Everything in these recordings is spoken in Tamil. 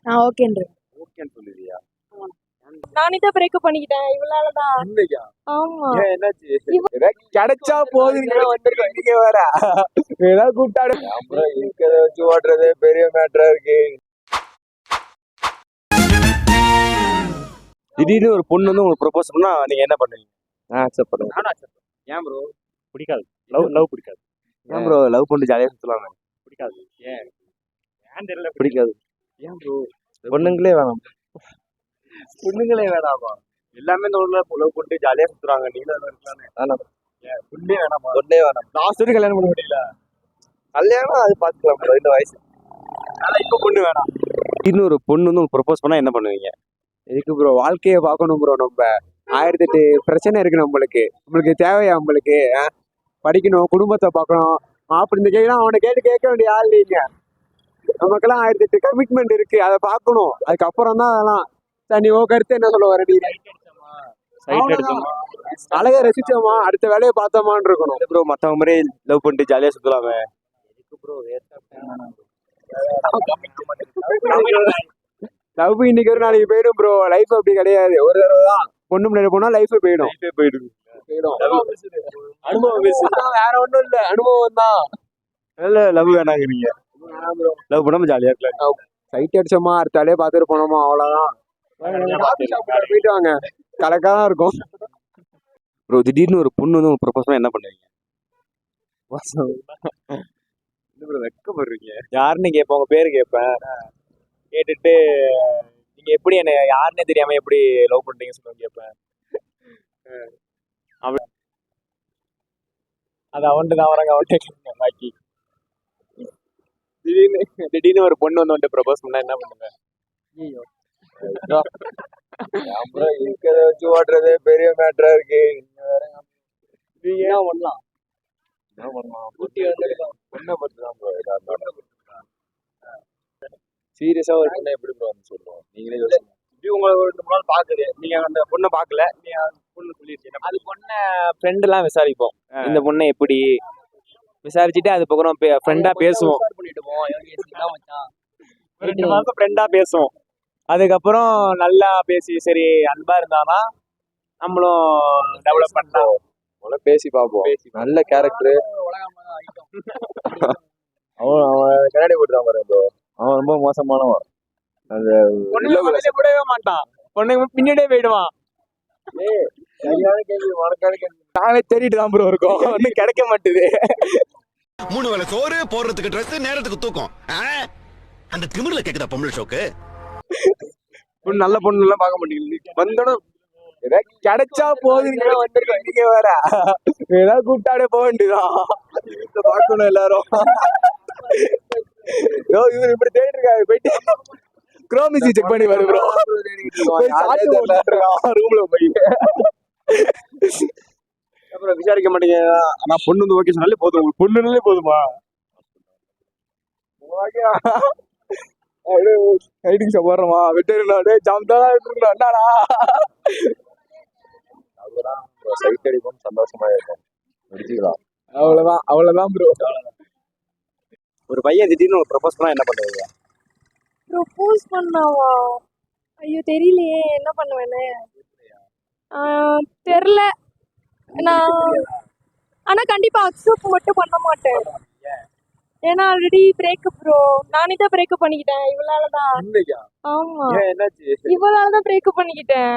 நான் ஓகேன்றேன். ஓகேன்னு சொல்லுவியா? நானே தான் பிரேக்கப் பண்ணிக்கிட்டேன் இவளாலதான். உண்மையா? ஆமா. ஏன் என்னாச்சு? ஏதாவது கிடைச்சா போதுங்கிற வந்திருக்கோம். நீங்க வேற ஏதாவது கூப்பிட்டாடு அப்புறம் இருக்கிறத வச்சு ஓட்டுறதே பெரிய மேட்டரா இருக்கு. திடீர்னு ஒரு பொண்ணு வந்து உங்களுக்கு ப்ரொபோஸ் பண்ணா நீங்க என்ன பண்ணுவீங்க? நான் அக்செப்ட் பண்ணுவேன். நானும் அக்செப்ட் பண்ணுவேன். ஏன் ப்ரோ? பிடிக்காது. லவ் பிடிக்காது. ஏன் ப்ரோ லவ் பண்ணி ஜாலியா சுத்தலாமே? பிடிக்காது. ஏன் தெரியல. பிடிக்காது. ஏன் ப்ரோ? பொண்ணுங்களே வேணாம். பொண்ணுங்களே வேணாமா? எல்லாமே இந்த ஊர்ல லவ் பண்ணிட்டு ஜாலியா சுத்துறாங்க. நீங்களும் இருக்கலாமே. வேணாம். ஏன் பொண்ணே வேணாமா? பொண்ணே வேணாம். லாஸ்ட் வரைக்கும் கல்யாணம் பண்ண முடியல. கல்யாணம் அது பாத்துக்கலாம் ப்ரோ இந்த வயசு. ஆனா இப்ப பொண்ணு வேணாம். இன்னொரு பொண்ணு வந்து ப்ரொபோஸ் பண்ணா என்ன பண்ணுவீங்க? எதுக்கு ப்ரோ? வாழ்க்கையை பார்க்கணும் ப்ரோ. நம்ம 1008 பிரச்சனை இருக்கு நம்மளுக்கு தேவையா? நம்மளுக்கு படிக்கணும், குடும்பத்தை பார்க்கணும். அப்படி இந்த கேள்வி அவனை கேட்க வேண்டிய ஆள் இல்லைங்க. நமக்கெல்லாம் 1008 கமிட்மெண்ட் இருக்கு, அதை பார்க்கணும். அதுக்கப்புறம் தான் அதெல்லாம். சார் நீ கருத்து என்ன சொல்ல வர? நீங்க அழகா ரசிச்சோமா, அடுத்த வேலையை பார்த்தோமான்னு இருக்கணும் ப்ரோ. மற்றவங்க மாதிரி லவ் பண்ணிட்டு ஜாலியா சுத்தலாமே. லவ் இன்னைக்கு ஒரு நாளைக்கு போயிடும் ப்ரோ. லைஃப் அப்படி கிடையாது. ஒரு தடவை தான் பொண்ணு முன்னாடி போனா லைஃப் போயிடும். அனுபவம் வேற ஒண்ணும் இல்ல, அனுபவம் தான். லவ் வேணாங்கிறீங்க? லவ் பண்ணாம ஜாலியா இருக்கலாம். சைட் அடிச்சோமா, அடுத்த வேலையை பார்த்துட்டு போனோமா, அவ்வளவுதான். போயிட்டு வாங்க, கரெக்டா தான் இருக்கும் ப்ரோ. திடீர்னு ஒரு பொண்ணு வந்து ப்ரொபோஸ் பண்ணா என்ன பண்ணுவீங்க? வெக்கப்படுறீங்க. யாருன்னு கேட்பேன், உங்க பேரு கேட்பேன். கேட்டுட்டு நீங்க எப்படி என்ன யாருன்னே தெரியாம எப்படி லவ் பண்றீங்கன்னு சொல்லுங்க கேட்பேன். அது அவன்ட்டு தான் வராங்க, அவன்கிட்ட பாக்கி. திடீர்னு ஒரு பொண்ணு வந்து ப்ரொபோஸ் பண்ணா என்ன பண்ணுங்க? அப்புறம் இருக்கிறத வச்சு ஓட்டுறதே பெரிய மேட்டரா இருக்கு. நீங்க என்ன பண்ணலாம்? சீரியஸா ஒரு பொண்ணை எப்படி ப்ரோ வந்து சொல்லுவோம்? நீங்களே யோசிங்க. இப்படி உங்களை ஒரு நாள் பாக்குது, நீங்க அந்த பொண்ணை பாக்கல, நீங்க பொண்ணு சொல்லிருக்கீங்க. அது பொண்ணை ஃப்ரெண்ட் எல்லாம் விசாரிப்போம். இந்த பொண்ணை எப்படி விசாரிச்சுட்டு அதுக்கப்புறம் ஃப்ரெண்டா பேசுவோம். 2 மாசம் ஃப்ரெண்டா பேசுவோம். அதுக்கப்புறம் நல்லா பேசி சரி அன்பா இருந்தானா நம்மளும் டெவலப் பண்ணலாம். பேசி பார்ப்போம். நல்ல கேரக்டர். அவன் கண்ணாடி போட்டுதான் பாரு ப்ரோ. அவன் ரொம்ப மோசமானவன். அந்த விடவே மாட்டான், பொண்ணுங்க பின்னாடியே போயிடுவான். நாங்களே தேடிட்டு தான் ப்ரோ இருக்கோம், ஒன்னும் கிடைக்க மாட்டுது. 3 வேளை சோறு, போடுறதுக்கு ட்ரெஸ், நேரத்துக்கு தூக்கம். அந்த திமிர்ல கேக்குதா பொம்பளை ஷோக்கு? நல்ல பொண்ணு எல்லாம் பார்க்க மாட்டேங்குது. வந்தோம் கிடைச்சா போதுங்கிற வந்திருக்கோம். நீங்க வேற ஏதாவது கூப்பிட்டாடே போக வேண்டியதான். பார்க்கணும் எல்லாரும். இவர் இப்படி தேடிட்டு இருக்காரு. போயிட்டு குரோமிசி செக் பண்ணி வரு ப்ரோ. ரூம்ல போய் அப்புறம் விசாரிக்க மாட்டீங்க. ஆனா பொண்ணு வந்து ஓகே சொன்னாலே போதும். உங்களுக்கு பொண்ணுனாலே போதுமா? போடுறோமா வெட்டா ஜாம்தானா என்னடா சைட் அடிக்கும், சந்தோஷமா இருக்கும், முடிச்சுக்கலாம். அவ்வளவுதான் ப்ரோ. ஒரு பையன் திடீர்னு ஒரு ப்ரொபோஸ் பண்ணா என்ன பண்ணுவீங்க? ப்ரொபோஸ் பண்ணாவா? ஐயோ தெரியலையே, என்ன பண்ணுவேன்னு தெரியல நான். ஆனா கண்டிப்பா அக்செப்ட் மட்டும் பண்ண மாட்டேன். ஏன்னா ஆல்ரெடி பிரேக்கப் ப்ரோ. நானே தான் பிரேக்கப் பண்ணிக்கிட்டேன் இவளாலதான். ஆமா, இவளாலதான் பிரேக்கப் பண்ணிக்கிட்டேன்.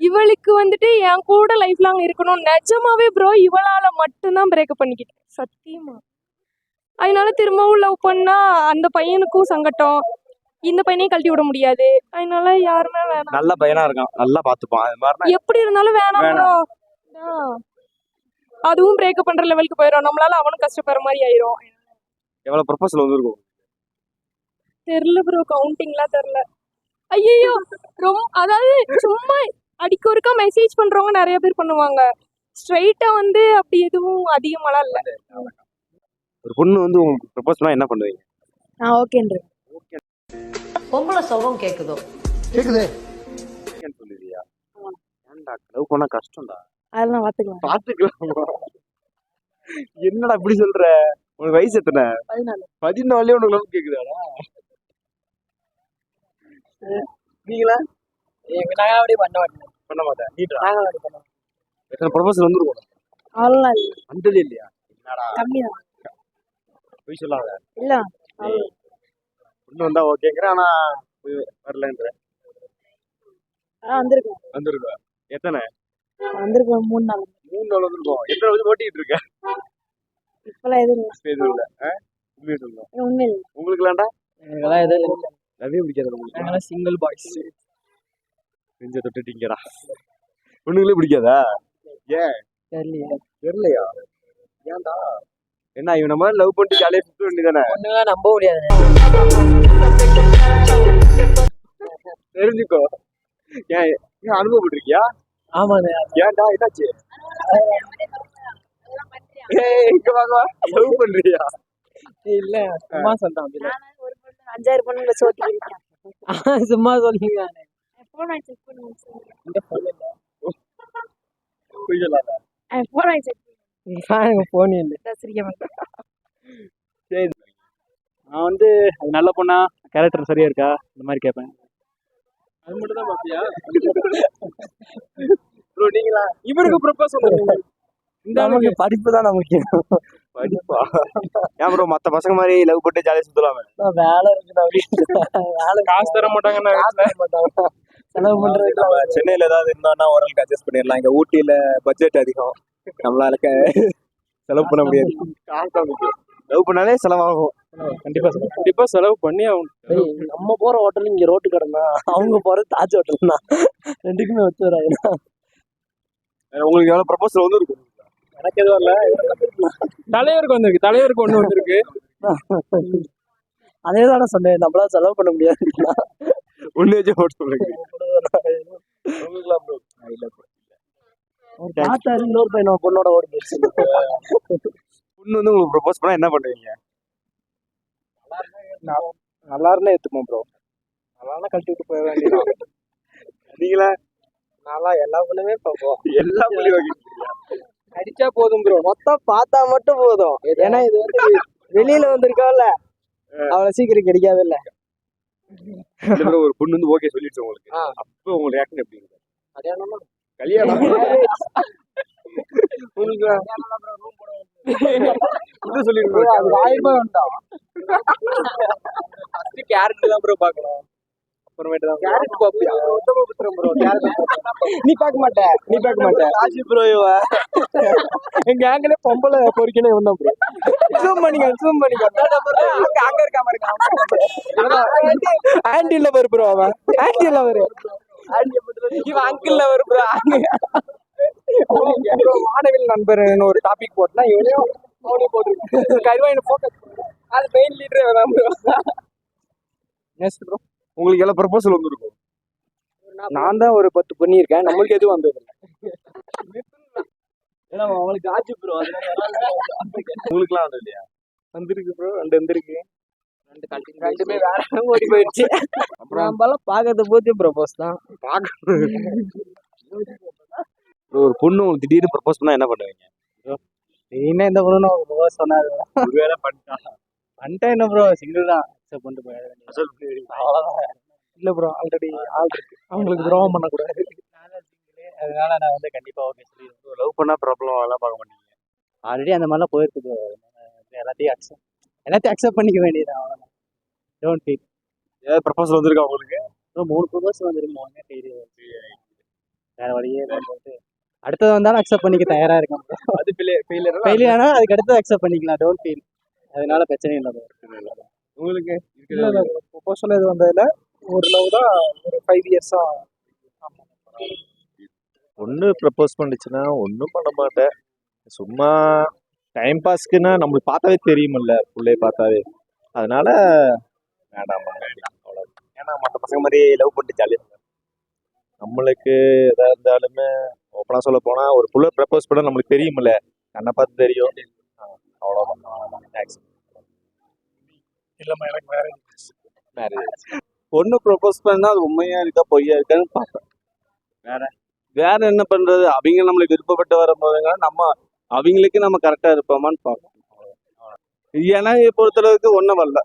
இவளுக்கு வந்துட்டு என் கூட லைஃப் லாங் இருக்கணும். நிஜமாவே ப்ரோ, இவளால மட்டும்தான் பிரேக்கப் பண்ணிக்கிட்டேன் சத்தியமா. அதனால திரும்பவும் லவ் பண்ணா அந்த பையனுக்கும் சங்கட்டம், இந்த பையனையும் கழட்டி விட முடியாது. அதனால யாருமே வேணாம். நல்ல பையனா இருக்கான், நல்லா பாத்துப்பான். எப்படி இருந்தாலும் வேணாம் ப்ரோ. அதுவும் பிரேக்கப் பண்ற லெவலுக்கு போயிடும். நம்மளால அவனும் கஷ்டப்படுற மாதிரி ஆயிரும். எவ்வளவு ப்ரொபோசல் வந்திருக்கும் தெரியல ப்ரோ, கவுண்டிங்லாம் தெரியல. ஐயோ ரொம்ப, அதாவது சும்மா அடிக்க ஒருக்கா மெசேஜ் பண்றவங்க நிறைய பேர் பண்ணுவாங்க. ஸ்ட்ரைட்டா வந்து அப்படி எதுவும் அதிகமாலாம் இல்ல. ஒரு பொண்ணு வந்து உங்களுக்கு ப்ரொபோஸ் பண்ணா என்ன பண்ணுவீங்க? நான் ஓகேன்றேன். பொம்பளை சோகம் கேக்குதோ? கேக்குதே. ஓகேன்னு சொல்லுவியா? ஏன்டா லவ் பண்ணா கஷ்டம்டா. அதெல்லாம் பாத்துக்கலாம். என்னடா இப்படி சொல்ற? உனக்கு வயசு எத்தனை? 14. உனக்கு லவ் கேக்குதாடா? நீங்களா நாங்க அப்படி பண்ண மாட்டோம். பண்ண மாட்டேன் நீட்டா நாங்க அப்படி பண்ணுவோம். எத்தனை ப்ரொபோசல் வந்துருக்கும் அவ்வளோலாம் இல்லை. வந்ததே இல்லையா என்னடா கம்மி தான். போய் சொல்லாத இல்ல பொண்ணு வந்தா ஓகேங்கிற ஆனா வரலன்ற வந்திருக்கோம். வந்துருக்கா எத்தனை வந்திருக்கோம் 3 நாள். 3 நாள் வந்திருக்கோம் எத்தனை வந்து ஓட்டிட்டு இருக்க இப்பெல்லாம் எதுவும் இல்லை. எதுவும் இல்ல உண்மையை சொல்லுங்க ஒன்றும் இல்லை. உங்களுக்குலாம்டா எங்கெல்லாம் எதுவும் இல்லை. நிறைய பிடிக்காது உங்களுக்கு நாங்களாம் சிங்கிள் பாய்ஸ். நெஞ்ச தொட்டுட்டீங்கடா பொண்ணுங்களே பிடிக்காதா ஏன் தெரியலையே. தெரியலையா ஏன்டா என்ன இவன மாதிரி லவ் பண்ணிட்டு ஜாலியா சுத்த வேண்டியதானே பொண்ணுங்க நம்ப முடியாது. தெரிஞ்சுக்கோ ஏன் ஏன் அனுபவப்பட்டிருக்கியா ஆமாண்ணே. ஏன்டா என்னாச்சு ஏய் இங்க வாங்க லவ் பண்றியா இல்ல சும்மா சொல்றேன். 5,000 பொண்ணுங்களை சோட்டிருக்கேன். சும்மா சொல்லுங்க. இந்த phone இல்ல. போய் சொல்லாத எனக்கு phone இல்ல. சரி நான் வந்து அது நல்ல பொண்ணா கேரக்டர் சரியா இருக்கா இந்த மாதிரி கேட்பேன். அது மட்டும் தான் பாத்தியா ப்ரோ நீங்களா இவருக்கு ப்ரொபோஸ் பண்ணுங்க. நமக்கு படிப்பு தான் நமக்கு படிப்பா ஏன் ப்ரோ மத்த பசங்க மாதிரி லவ் பண்ணிட்டு ஜாலியா சுத்தலாமே வேலை இருக்கு. வேலை காசு தர மாட்டாங்கன்னு செலவு பண்றதுக்கு நம்ம சென்னையில ஏதாவது இருந்தான்னா ஓரளவுக்கு அட்ஜஸ்ட் பண்ணிடலாம் இங்க ஊட்டியில பட்ஜெட் அதிகம் நம்மளால செலவு பண்ண முடியாது லவ் பண்ணாலே செலவாகும் கண்டிப்பா செலவு பண்ணி ஆகணும். நம்ம போற ஹோட்டல் இங்க ரோட்டு கடைனா அவங்க போற தாஜ் ஹோட்டல் தான். ரெண்டுக்குமே ஒத்து வராது. உங்களுக்கு எவ்வளவு ப்ரொபோசல் வந்து இருக்கும் எனக்கு எதுவும் இல்ல. தலைவருக்கு வந்திருக்கு, தலைவருக்கு ஒண்ணு வந்திருக்கு. அதே தானே சொன்னேன், நம்மளால செலவு பண்ண முடியாது. ஒண்ணு வச்சு போட்டு சொல்லுங்க உங்களுக்குலாம் bro? இல்ல bro. பார்த்தாரு இன்னொரு பையன் பொண்ணோட ஓடி போயிடுச்சு. பொண்ணு வந்து உங்களுக்கு ப்ரொபோஸ் பண்ணா என்ன பண்ணுவீங்க நல்லா இருந்தா ஏத்துப்போம் ப்ரோ. நல்லா கழட்டி விட்டு போக வேண்டியதான். நீங்களா நல்லா எல்லா பொண்ணுமே பார்ப்போம். எல்லா புள்ளி வகையா அடிச்சா போதும் ப்ரோ. மொத்தம் பார்த்தா மட்டும் போதும். ஏன்னா இது வந்து வெளியில வந்திருக்கோம்ல, அவ்வளவு சீக்கிரம் கிடைக்காது இல்ல. ஒரு பொண்ணு வந்து ஓகே சொல்லிடுச்சு உங்களுக்கு அப்போ உங்க ரியாக்ஷன் எப்படி இருக்கும் கல்யாணம் கல்யாணம் உங்களுக்கு இது சொல்லிருக்கோம் அது 1000 ரூபாய் வேண்டாம். கேரட் தான் ப்ரோ பார்க்கணும். அப்புறமேட்டு தான் கேரட் பாப்பியா ப்ரோ. நீ பார்க்க மாட்ட, நீ பார்க்க மாட்ட. காசி ப்ரோ எங்க ஆங்கிலே பொம்பளை பொறிக்கணும் இவன் தான் ப்ரோ. ஜூம் பண்ணிக்க அங்க இருக்க மாதிரி ஆன்டி இல்ல வரு ப்ரோ. அவன் ஆன்டி இல்ல வரு, இவன் அங்கிள் வரு ப்ரோ. மாணவியல் நண்பர் ஒரு டாபிக் போட்டுனா இவனையும் அவனையும் போட்டுருக்கு. கருவாயின போக்கஸ் அது மெயின் லீடரே வராம நெக்ஸ்ட் ப்ரோ. உங்களுக்கு எல்லாம் ப்ரொபோசல் வந்துருக்கும் நான் தான் ஒரு 10 பண்ணியிருக்கேன். நம்மளுக்கு எதுவும் வந்தது ஏன்னா அவங்களுக்கு ஆச்சு ப்ரோ உங்களுக்குலாம் வந்து இல்லையா வந்திருக்கு ப்ரோ. 2 வந்திருக்கு. ரெண்டுமே வேற ஓடி போயிடுச்சு. அப்புறம் நம்மளாம் பாக்கிறத போத்தி ப்ரொபோஸ் தான் ப்ரோ. ஒரு பொண்ணு உங்களுக்கு திடீர்னு ப்ரொபோஸ் பண்ணா என்ன பண்ணுவீங்க என்ன இந்த பொண்ணு ப்ரொபோஸ் சொன்னாரு. ஒருவேளை பண்ணிட்டேன் என்ன ப்ரோ, சிங்கிள் தான் அக்செப்ட் பண்ணிட்டு போயிடுறேன். அவ்வளவுதான். இல்ல ப்ரோ, ஆல்ரெடி ஆள் இருக்கு, அவங்களுக்கு துரோகம் பண்ணக்கூடாது. அதனால நான் வந்து கண்டிப்பா ஓகே சொல்லிடுவேன். லவ் பண்ணா ப்ராப்ளம் எல்லாம் பார்க்க மாட்டீங்க ஆல்ரெடி அந்த மாதிரிலாம் போயிருக்கு ப்ரோ. எல்லாத்தையும் அக்செப்ட் பண்ணிக்க வேண்டியது அவ்வளோதான். Don't feel. ஏதாவது ப்ரொபோசல் வந்திருக்கா உங்களுக்கு ப்ரோ 3 ப்ரொபோசல் வந்துருக்கு. 3 ஃபெயிலியர். வேற வழியே போட்டு அடுத்தது வந்தாலும் அக்செப்ட் பண்ணிக்க தயாரா இருக்கேன். அது ஃபெயிலியர் ஆனால் அதுக்கு அடுத்து அக்செப்ட் பண்ணிக்கலாம். Don't feel. அதனால பிரச்சனை இல்லை ப்ரோ. உங்களுக்கு இல்ல ப்ரொபோசல் எது வந்ததுல ஒரு லவ் தான் ஒரு 5 இயர்ஸா. பொண்ணு ப்ரப்போஸ் பண்ணுச்சுன்னா ஒன்றும் பண்ண மாட்டேன். சும்மா டைம் பாஸ்க்குன்னா நம்மளுக்கு பார்த்தாவே தெரியுமில்ல, பிள்ளைய பார்த்தாவே. அதனால வேண்டாமா அவ்வளோ. ஏன்னா மற்ற பசங்க மாதிரி லவ் பண்ணிட்டு ஜாலியாக நம்மளுக்கு எதாக இருந்தாலுமே ஓப்பனாக சொல்ல போனால் ஒரு புள்ள ப்ரப்போஸ் பண்ண நம்மளுக்கு தெரியுமில்ல, கண்ணை பார்த்து தெரியும். அவ்வளோதான். தேங்க்ஸ். இல்லைம்மா எனக்கு வேற மேரேஜ் பொண்ணு ப்ரொபோஸ் பண்ணா அது உண்மையா இருக்கா பொய்யா இருக்கான்னு பார்ப்பேன். வேற என்ன பண்றது, அவங்க நம்மளுக்கு விருப்பப்பட்டு வரும்போதுங்க நம்ம அவங்களுக்கு நம்ம கரெக்டா இருப்போமான்னு பார்ப்போம். ஏன்னா பொறுத்தளவுக்கு ஒன்றும் வரல.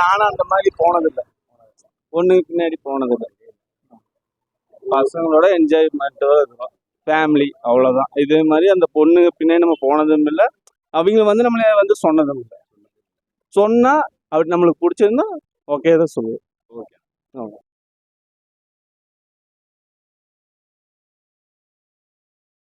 நானும் அந்த மாதிரி போனதில்லை. பொண்ணுக்கு பின்னாடி போனது இல்லை. பசங்களோட என்ஜாய்மெண்ட்டோட இருக்கிறோம், ஃபேமிலி அவ்வளோதான். இதே மாதிரி அந்த பொண்ணுக்கு பின்னாடி நம்ம போனதும் இல்லை, அவங்க வந்து நம்மளை வந்து சொன்னதும் இல்லை. சொன்னால் அப்படி நம்மளுக்கு பிடிச்சிருந்தா ஓகே தான் சொல்லுவோம். ஓகே.